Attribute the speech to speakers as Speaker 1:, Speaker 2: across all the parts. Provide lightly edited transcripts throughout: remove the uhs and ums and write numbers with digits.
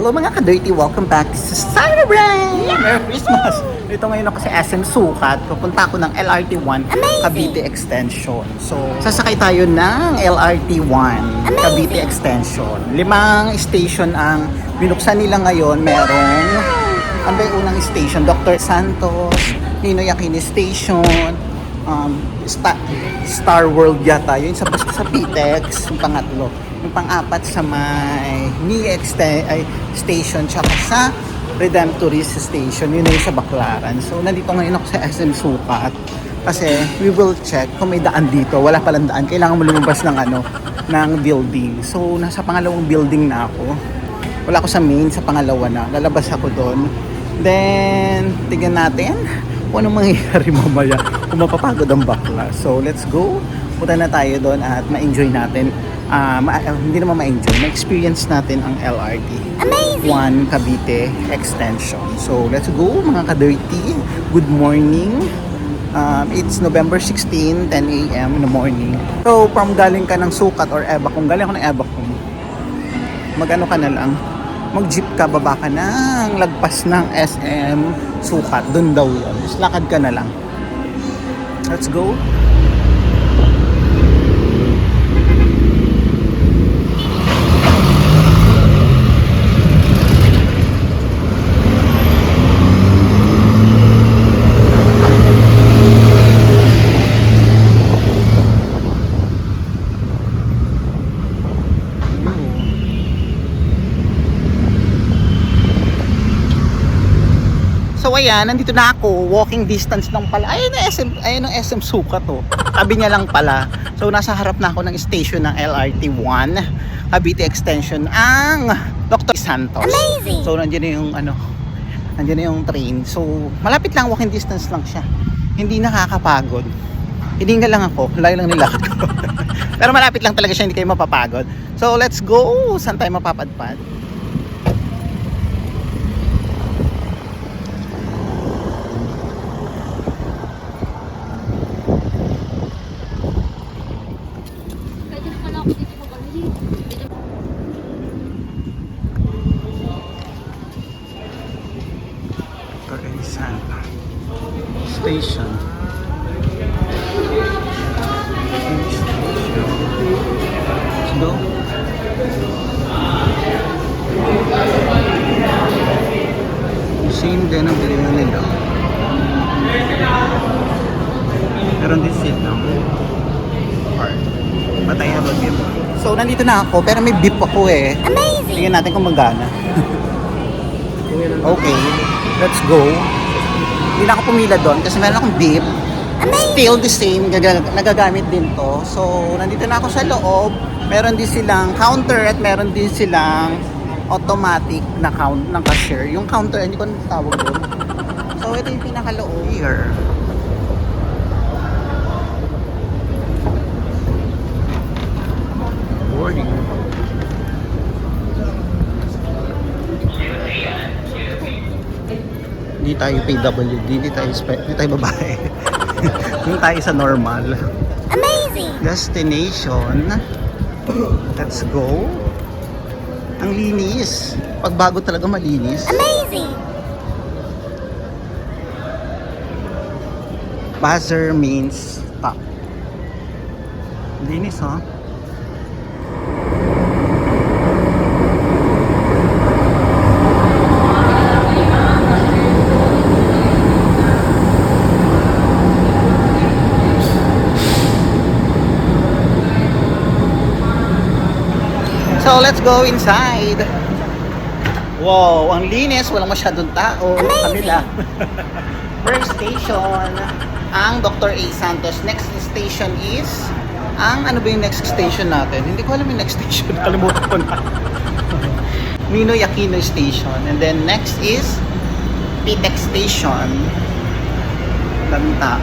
Speaker 1: Hello mga ka-dirty, welcome back to Celebrate! Merry Christmas! Dito ngayon ako sa SM Sukat. Pupunta ako ng LRT1 Cavite Extension. So, sasakay tayo ng LRT1 Cavite Extension. 5 station ang binuksan nila ngayon. Merong, ano ba yung unang station? Dr. Santos, Ninoy Aquino Station, Star World yata. Yun sa PTEX, yung pangatlo. Yung pang-apat sa may NIA Station tsaka sa Redemptorist Station, yun yung sa Baclaran. So nandito ngayon ako sa SM Sukat kasi we will check kung may daan dito. Wala palang daan, kailangan mo lumabas ng building. So nasa pangalawang building na ako. Wala ako sa main, sa pangalawa na. Lalabas ako doon. Then tingnan natin kung anong mangyayari mamaya, kung mapapagod ang bakla. So let's go. Punta na tayo doon at ma-enjoy natin. Hindi naman ma-enjoy, ma-experience natin ang LRT 1 Cavite Extension. So let's go mga ka-dirty. Good morning. It's November 16, 10 a.m. in the morning. So from galing ka ng Sukat or Eba, kung galing ako ng Eba, mag-ano ka na lang, mag-jeep ka, baba ka ng lagpas ng SM Sukat. Doon daw yun. Just lakad ka na lang. Let's go. So ayan, nandito na ako, walking distance lang pala. Ayun ang SM Sukat to. Tabi niya lang pala. So nasa harap na ako ng station ng LRT1 Cavite Extension ang Dr. Santos. Amazing. So nandiyan na yung train. So malapit lang, walking distance lang siya. Hindi nakakapagod. Hindi nga lang ako, layo lang nilakad ko. Pero malapit lang talaga siya, hindi kayo mapapagod. So let's go. Saan tayo mapapadpad? Station. Let's go. Same din ang bilhin nila. Meron din seat na. Patay na beef. So nandito na ako pero may beef ako eh. Amazing! Tingnan natin kung magana. Okay, let's go. Hindi na ako pumila doon kasi meron akong beef. Still the same, nagagamit din to. So, nandito na ako sa loob. Meron din silang counter at meron din silang automatic na count ng cashier. Yung counter, hindi ko tawag doon. So, ito yung pinakaloob here. Boarding. Hindi tayo PWD, hindi tayo babae. Hindi tayo sa normal. Amazing! Destination. Let's go. Ang linis. Pagbago talaga malinis. Amazing! Buzzer means stop. Linis, ha? So let's go inside. Wow, ang linis, walang masyadong tao. Kanila. First station, ang Dr. A. Santos. Next station is ano ba yung next station natin? Hindi ko alam yung next station. Kalimutan ko na. Ninoy Aquino Station. And then next is PTEX Station.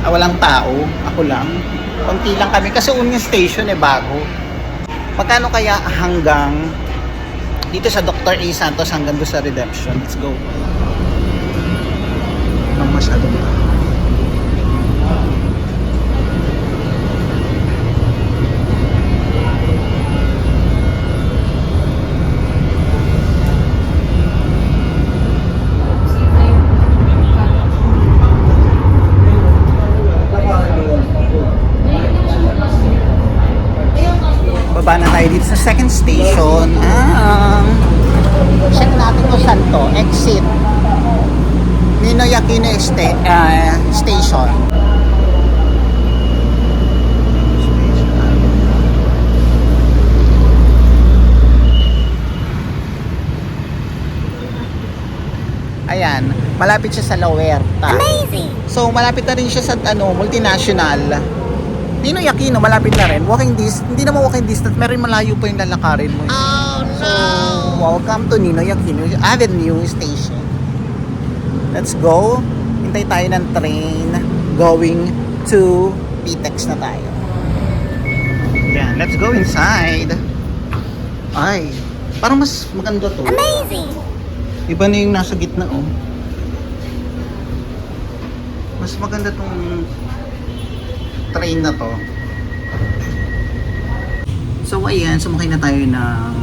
Speaker 1: Walang tao. Ako lang. Konti lang kami. Kasi yung station bago. Magkano kaya hanggang dito sa Dr. A. Santos hanggang doon sa Redemption? Let's go. Anong masyadong tayo dito sa second station. Check natin kung saan to. Exit. Ninoy Aquino Station. Ayan, malapit siya sa La Huerta.
Speaker 2: Amazing!
Speaker 1: So, malapit na rin siya sa multinational. Ninoy Aquino, malapit na rin. Walking distance, hindi naman walking distance, meron malayo pa yung lalakarin mo.
Speaker 2: Oh no!
Speaker 1: So, welcome to Ninoy Aquino Avenue Station. Let's go. Hintay tayo ng train going to PTEX na tayo. Yan, let's go inside. Ay, parang mas maganda to.
Speaker 2: Amazing!
Speaker 1: Iba na yung nasa gitna, oh. Mas maganda tong train na to. So, ayan, sumakay na tayo ng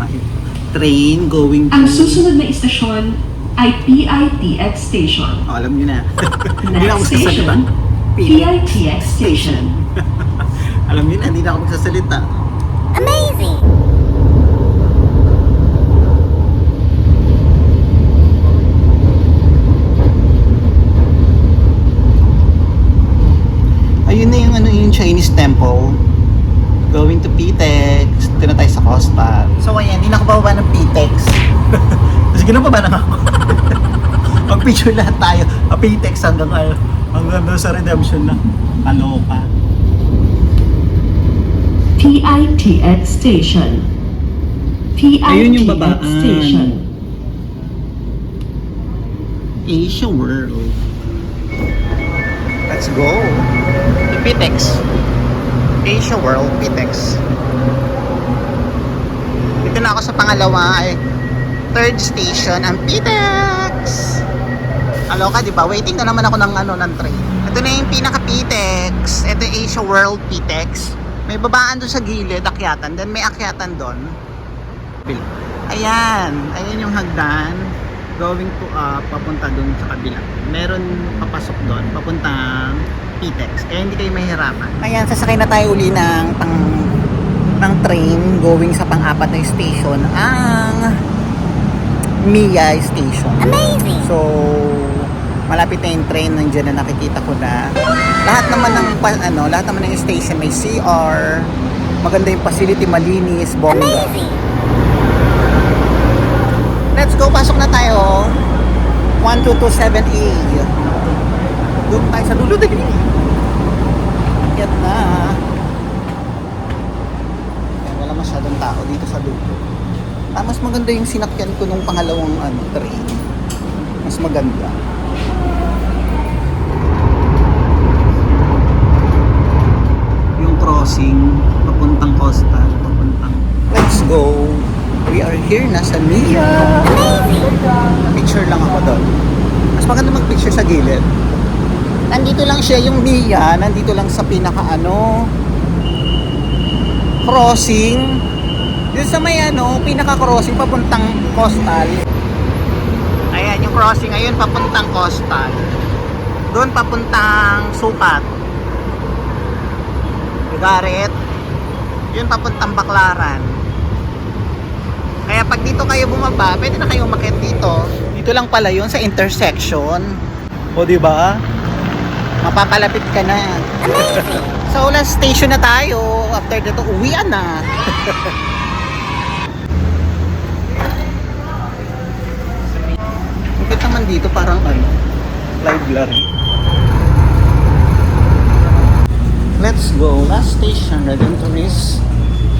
Speaker 1: train going to...
Speaker 3: Ang susunod na istasyon ay PITX Station.
Speaker 1: Oh, alam niyo na. Hindi na ako
Speaker 3: Next
Speaker 1: magsasalita.
Speaker 3: station, PITX Station.
Speaker 1: Alam niyo na, hindi na ako magsasalita.
Speaker 2: Amazing!
Speaker 1: Ayun na yung yung Chinese temple. Going to PTEX. Dito na tayo sa Costa. So ayan, hindi na ako bababa ng PTEX. Sige na ba na ako? Mag-picture lahat tayo. PTEX hanggang doon sa redemption na. Kaloka.
Speaker 3: PITX Station.
Speaker 1: Ayun yung
Speaker 3: PITX
Speaker 1: babaan.
Speaker 3: Station.
Speaker 1: Asia World. Let's go. PTEX. Asia World PTEX. Dito na ako sa pangalawa ay third station ang PTEX. Aloka, di ba? Waiting na naman ako ng train. Ito na yung pinaka PTEX. Ito yung Asia World PTEX. May babaan doon sa gilid, akyatan. Then may akyatan doon. Ayan. Ayan yung hagdan. Going to papunta doon sa kabila. Meron papasok doon, papuntang PTEX. Kaya hindi kayo mahirapan. Ayan, sasakay na tayo uli ng train going sa pang-apat na station, ang Mia Station.
Speaker 2: Amazing!
Speaker 1: So, malapit na yung train, nandiyan na nakikita ko na. Lahat naman ng station may CR, maganda yung facility, malinis, bongga.
Speaker 2: Amazing!
Speaker 1: Let's go, pasok na tayo. 1227A. Doon tayo sa dulo dali. Akyat na. Ayan, wala masyadong tao dito sa dulo. Mas maganda yung sinakyan ko nung pangalawang train. Mas maganda. Yung crossing, papuntang Costa, papuntang. Let's go. We are here na sa Mia. Picture lang ako doon. Mas maganda mag-picture sa gilid. Nandito lang siya yung Mia, nandito lang sa pinaka crossing. Yung sa may pinaka crossing papuntang Coastal. Ayan yung crossing ayun papuntang Coastal. Doon papuntang Sukat. Garet. Yun papuntang Baclaran. Kaya pag dito kayo bumaba, pwede na kayo umakyat dito. Dito lang pala yun sa intersection. O di ba? Mapapalapit ka na. So last station na tayo. After dito, uwian na. Bakit naman dito parang live blur. Let's go. Last station, Redemptorist.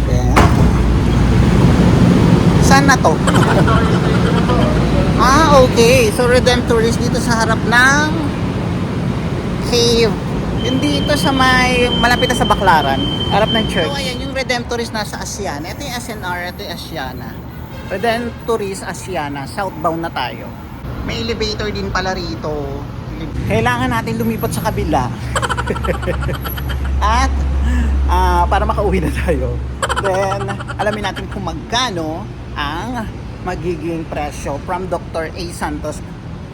Speaker 1: Yeah. Saan na to? Okay. So, Redemptorist dito sa harap ng cave. Hindi ito sa malapit na sa Baclaran. Harap ng church. So, ayan, yung Redemptorist nasa Asiana. Ito yung SNR, ito yung Asiana. Redemptorist Asiana. Southbound na tayo. May elevator din pala rito. Kailangan natin lumipat sa kabila. At para makauwi na tayo. Then, alamin natin kung magkano ang magiging presyo from Dr. A. Santos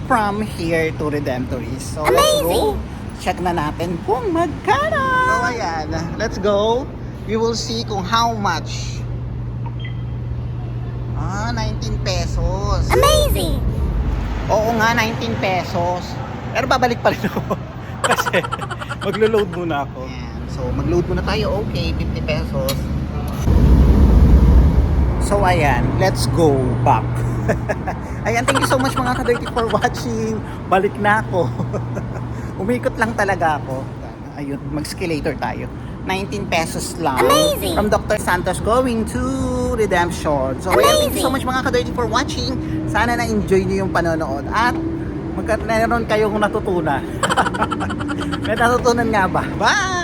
Speaker 1: from here to Redemptorist. So, let's go. Check na natin kung magkano. So, ayan. Let's go. We will see kung how much 19 pesos.
Speaker 2: Amazing!
Speaker 1: Oo nga, 19 pesos. Pero babalik pa rin ako. Kasi maglo-load muna ako. Ayan. So mag-load muna tayo. Okay, 50 pesos. So ayan, let's go back. Ayan, thank you so much mga ka-dirty for watching. Balik na ako. Umikot lang talaga ako. Ayun, mag-escalator tayo. 19 pesos lang.
Speaker 2: Amazing!
Speaker 1: From Dr. Santos going to Redemption. So ayan, thank you so much mga ka-dirty for watching. Sana na-enjoy niyo yung panonood. At meron kayong natutunan. May natutunan nga ba? Bye!